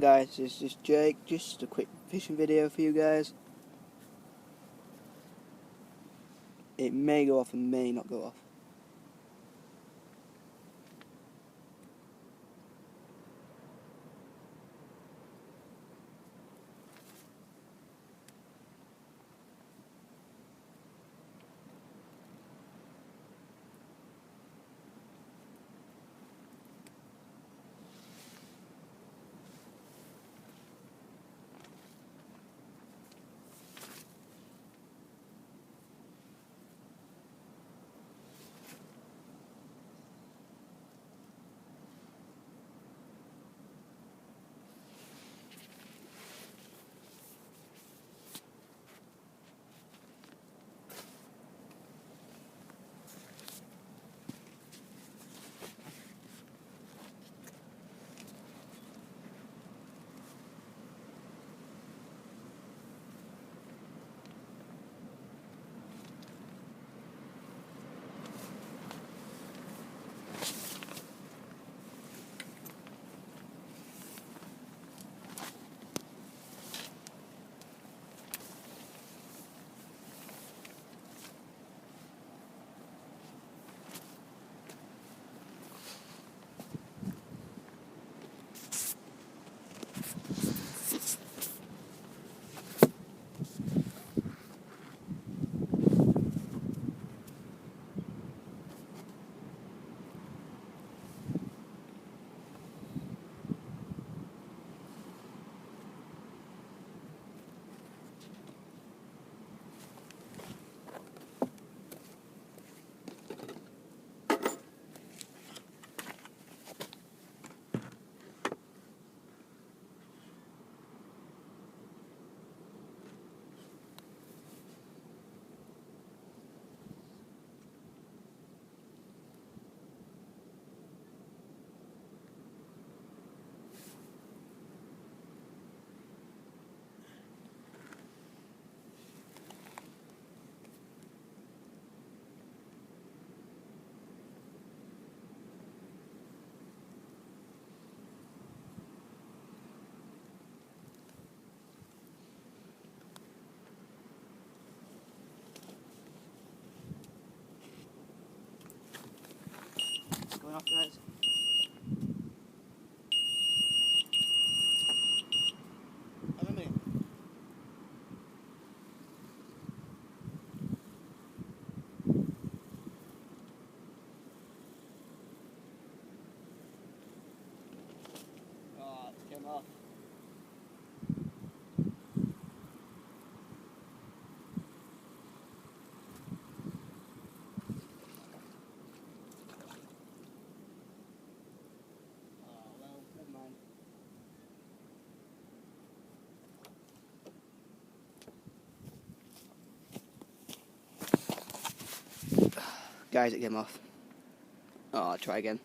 Guys, this is Jake, just a quick fishing video for you guys. It may go off and may not go off. Going off, guys. Have a minute. Oh, it came off. Oh, well, never mind. Guys, it came off. Oh, I'll try again.